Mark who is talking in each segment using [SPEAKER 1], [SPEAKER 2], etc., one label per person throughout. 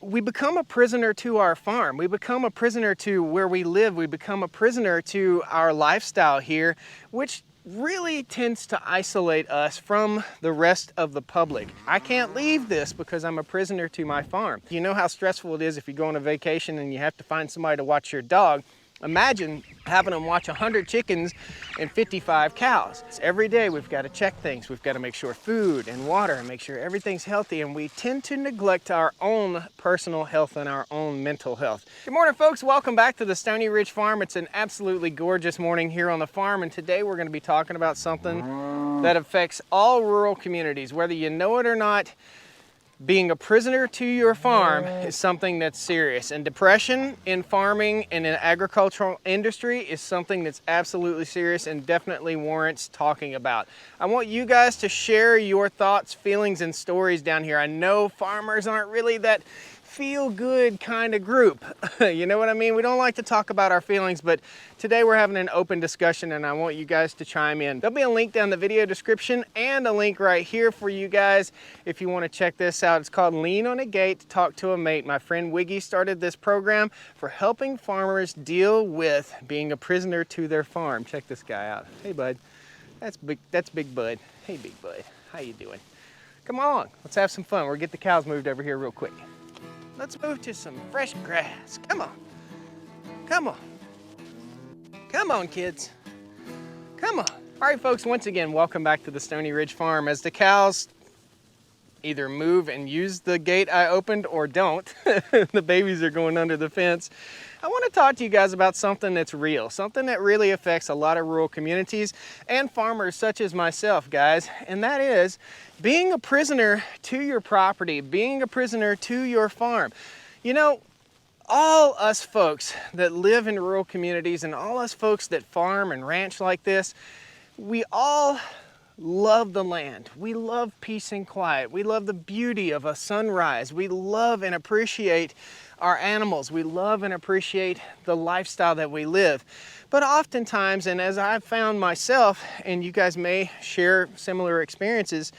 [SPEAKER 1] we become a prisoner to our farm. We become a prisoner to where we live. We become a prisoner to our lifestyle here, which really tends to isolate us from the rest of the public. I can't leave this because I'm a prisoner to my farm. You know how stressful it is if you go on a vacation and you have to find somebody to watch your dog. Imagine having them watch 100 chickens and 55 cows. Every day we've got to check things. We've got to make sure food and water and make sure everything's healthy, and we tend to neglect our own personal health and our own mental health. Good morning, folks. Welcome back to the Stoney Ridge Farm. It's an absolutely gorgeous morning here on the farm, and today we're going to be talking about something that affects all rural communities. Whether you know it or not, being a prisoner to your farm is something that's serious, and depression in farming and in agricultural industry is something that's absolutely serious and definitely warrants talking about. I want you guys to share your thoughts, feelings, and stories down here. I know farmers aren't really that feel-good kind of group. You know what I mean? We don't like to talk about our feelings, but today we're having an open discussion and I want you guys to chime in. There'll be a link down the video description and a link right here for you guys if you want to check this out. It's called Lean on a Gate to Talk to a Mate. My friend Wiggy started this program for helping farmers deal with being a prisoner to their farm. Check this guy out. Hey, bud. That's Big Bud. Hey, Big Bud. How you doing? Come on, let's have some fun. We'll get the cows moved over here real quick. Let's move to some fresh grass. Come on. Come on. Come on, kids. Come on. All right, folks, once again, welcome back to the Stoney Ridge Farm. As the cows either move and use the gate I opened or don't, the babies are going under the fence. I want to talk to you guys about something that's real, something that really affects a lot of rural communities and farmers such as myself, guys, and that is being a prisoner to your property, being a prisoner to your farm. You know, all us folks that live in rural communities and all us folks that farm and ranch like this, we all love the land. We love peace and quiet. We love the beauty of a sunrise. We love and appreciate our animals. We love and appreciate the lifestyle that we live. But oftentimes, and as I've found myself, and you guys may share similar experiences,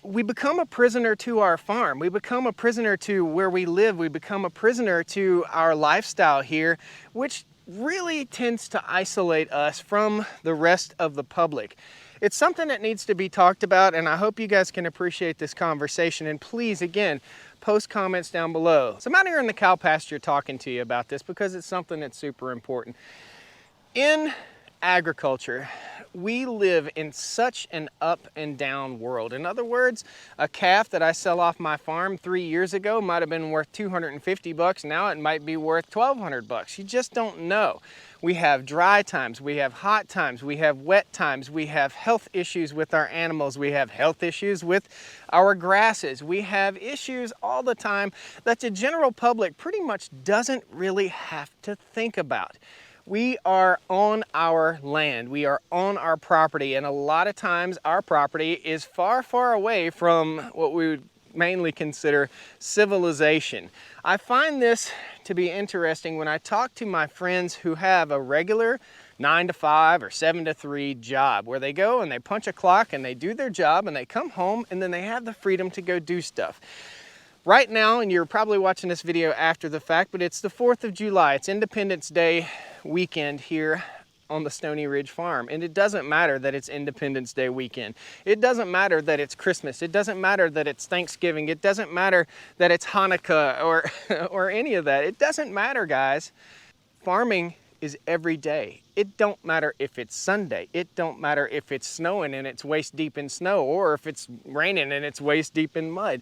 [SPEAKER 1] we become a prisoner to our farm. We become a prisoner to where we live. We become a prisoner to our lifestyle here, which really tends to isolate us from the rest of the public. It's something that needs to be talked about, and I hope you guys can appreciate this conversation. And please, again, post comments down below. So I'm out here in the cow pasture talking to you about this because it's something that's super important. In agriculture, we live in such an up and down world. In other words, a calf that I sell off my farm 3 years ago might have been worth 250 bucks. Now it might be worth 1,200 bucks. You just don't know. We have dry times, we have hot times, we have wet times, we have health issues with our animals, we have health issues with our grasses, we have issues all the time that the general public pretty much doesn't really have to think about. We are on our land, we are on our property, and a lot of times our property is far, far away from what we would mainly consider civilization. I find this to be interesting when I talk to my friends who have a regular 9 to 5 or 7 to 3 job where they go and they punch a clock and they do their job and they come home and then they have the freedom to go do stuff. Right now, and you're probably watching this video after the fact, but it's the 4th of July. It's Independence Day weekend here on the Stoney Ridge Farm. And it doesn't matter that it's Independence Day weekend. It doesn't matter that it's Christmas. It doesn't matter that it's Thanksgiving. It doesn't matter that it's Hanukkah or any of that. It doesn't matter, guys. Farming is every day. It don't matter if it's Sunday. It don't matter if it's snowing and it's waist deep in snow or if it's raining and it's waist deep in mud.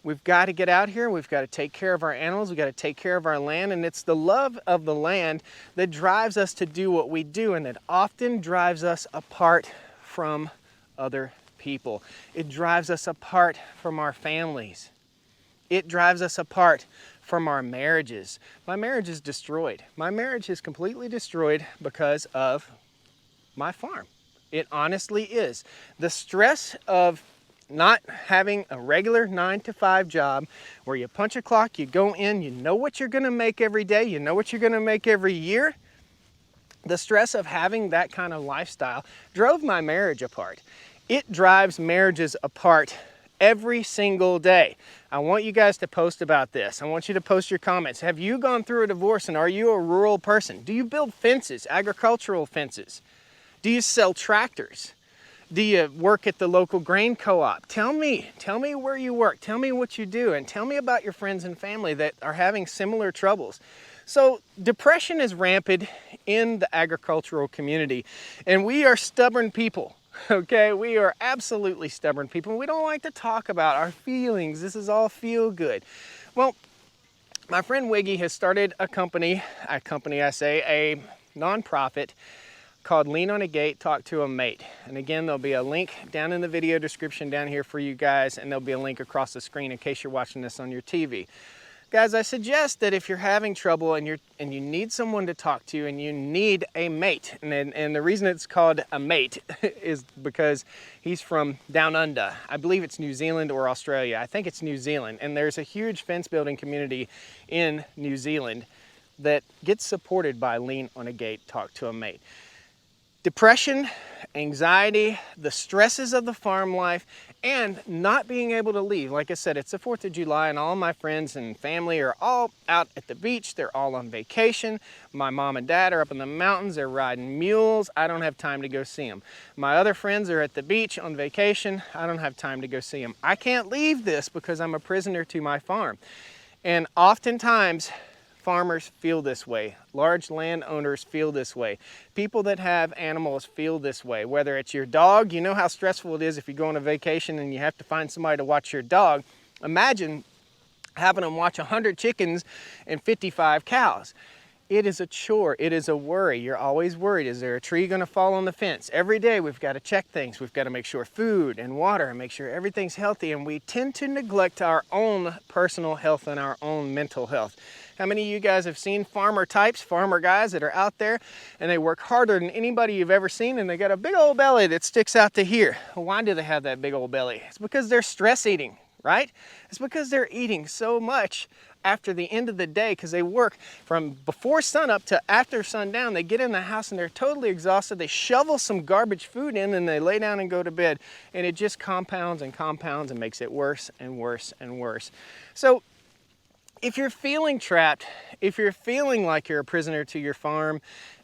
[SPEAKER 1] We've got to get out here, we've got to take care of our animals, we've got to take care of our land, and it's the love of the land that drives us to do what we do, and that often drives us apart from other people. It drives us apart from our families. It drives us apart from our marriages. My marriage is destroyed. My marriage is completely destroyed because of my farm. It honestly is. The stress of not having a regular 9 to 5 job where you punch a clock, you go in, you know what you're gonna make every day, you know what you're gonna make every year. The stress of having that kind of lifestyle drove my marriage apart. It drives marriages apart every single day. I want you guys to post about this. I want you to post your comments. Have you gone through a divorce, and are you a rural person? Do you build fences, agricultural fences? Do you sell tractors? Do you work at the local grain co-op? Tell me where you work. Tell me what you do, and tell me about your friends and family that are having similar troubles. So depression is rampant in the agricultural community, and we are stubborn people. Okay, we are absolutely stubborn people. We don't like to talk about our feelings. This is all feel good. Well, my friend Wiggy has started a nonprofit called Lean on a Gate, Talk to a Mate. And again, there'll be a link down in the video description down here for you guys, and there'll be a link across the screen in case you're watching this on your TV. Guys, I suggest that if you're having trouble and you need someone to talk to and you need a mate, and the reason it's called a mate is because he's from down under. I believe it's New Zealand or Australia. I think it's New Zealand, and there's a huge fence building community in New Zealand that gets supported by Lean on a Gate, Talk to a Mate. Depression, anxiety, the stresses of the farm life, and not being able to leave. Like I said, it's the 4th of July and all my friends and family are all out at the beach. They're all on vacation. My mom and dad are up in the mountains. They're riding mules. I don't have time to go see them. My other friends are at the beach on vacation. I don't have time to go see them. I can't leave this because I'm a prisoner to my farm. And oftentimes, farmers feel this way. Large landowners feel this way. People that have animals feel this way. Whether it's your dog, you know how stressful it is if you go on a vacation and you have to find somebody to watch your dog. Imagine having them watch 100 chickens and 55 cows. It is a chore. It is a worry. You're always worried. Is there a tree going to fall on the fence? Every day we've got to check things. We've got to make sure food and water and make sure everything's healthy. And we tend to neglect our own personal health and our own mental health. How many of you guys have seen farmer types, farmer guys that are out there and they work harder than anybody you've ever seen, and they got a big old belly that sticks out to here? Well, why do they have that big old belly? It's because they're stress eating, right? It's because they're eating so much after the end of the day, because they work from before sunup to after sundown. They get in the house and they're totally exhausted. They shovel some garbage food in and they lay down and go to bed, and it just compounds and compounds and makes it worse and worse and worse. So if you're feeling trapped, if you're feeling like you're a prisoner to your farm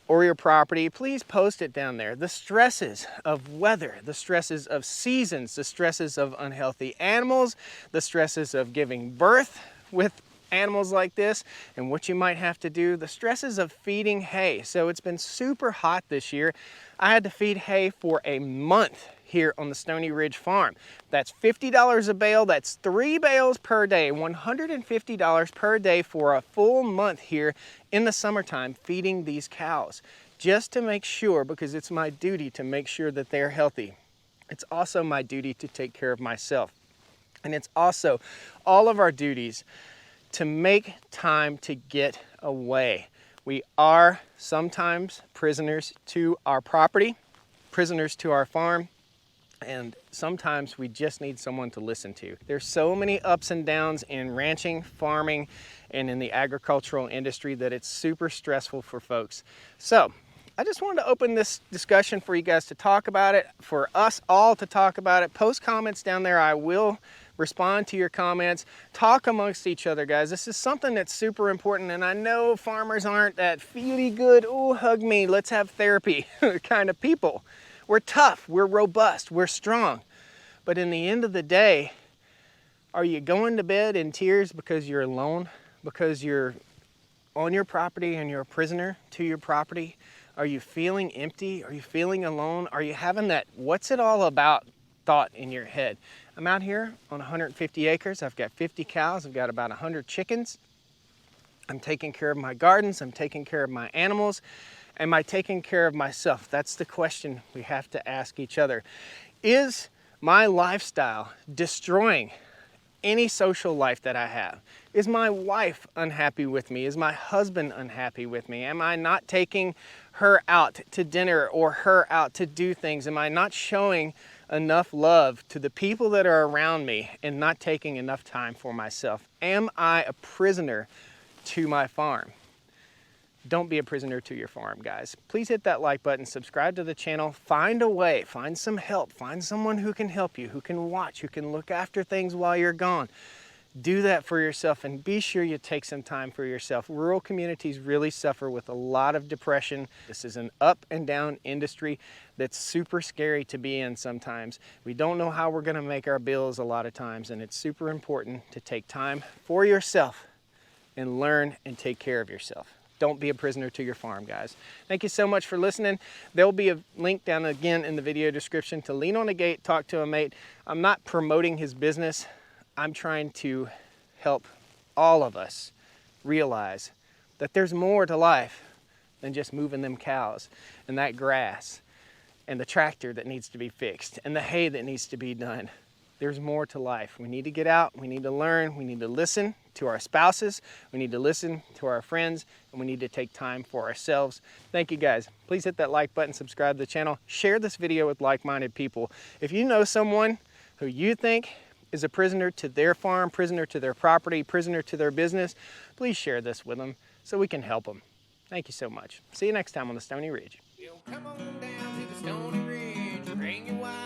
[SPEAKER 1] or your property, please post it down there. The stresses of weather, the stresses of seasons, the stresses of unhealthy animals, the stresses of giving birth with animals like this, and what you might have to do, the stresses of feeding hay. So it's been super hot this year. I had to feed hay for a month here on the Stoney Ridge farm. That's $50 a bale. That's 3 bales per day, $150 per day for a full month here in the summertime feeding these cows, just to make sure, because it's my duty to make sure that they're healthy. It's also my duty to take care of myself. And it's also all of our duties to make time to get away. We are sometimes prisoners to our property, prisoners to our farm, and sometimes we just need someone to listen to. There's so many ups and downs in ranching, farming, and in the agricultural industry that it's super stressful for folks. So I just wanted to open this discussion for you guys to talk about it, for us all to talk about it. Post comments down there. I will respond to your comments. Talk amongst each other, guys. This is something that's super important, and I know farmers aren't that feely good, oh, hug me, let's have therapy kind of people. We're tough, we're robust, we're strong. But in the end of the day, are you going to bed in tears because you're alone? Because you're on your property and you're a prisoner to your property? Are you feeling empty? Are you feeling alone? Are you having that what's it all about thought in your head? I'm out here on 150 acres. I've got 50 cows. I've got about 100 chickens. I'm taking care of my gardens. I'm taking care of my animals. Am I taking care of myself? That's the question we have to ask each other. Is my lifestyle destroying any social life that I have? Is my wife unhappy with me? Is my husband unhappy with me? Am I not taking her out to dinner or her out to do things? Am I not showing enough love to the people that are around me and not taking enough time for myself? Am I a prisoner to my farm? Don't be a prisoner to your farm, guys. Please hit that like button, subscribe to the channel, find a way, find some help, find someone who can help you, who can watch, who can look after things while you're gone. Do that for yourself, and be sure you take some time for yourself. Rural communities really suffer with a lot of depression. This is an up and down industry that's super scary to be in sometimes. We don't know how we're gonna make our bills a lot of times, and it's super important to take time for yourself and learn and take care of yourself. Don't be a prisoner to your farm, guys. Thank you so much for listening. There'll be a link down again in the video description to Lean on a Gate, Talk to a Mate. I'm not promoting his business. I'm trying to help all of us realize that there's more to life than just moving them cows and that grass and the tractor that needs to be fixed and the hay that needs to be done. There's more to life. We need to get out, we need to learn, we need to listen to our spouses, we need to listen to our friends, and we need to take time for ourselves. Thank you, guys. Please hit that like button, subscribe to the channel, share this video with like-minded people. If you know someone who you think is a prisoner to their farm, prisoner to their property, prisoner to their business, please share this with them so we can help them. Thank you so much. See you next time on the Stoney Ridge.
[SPEAKER 2] Come on down to the Stoney Ridge, bring your wife.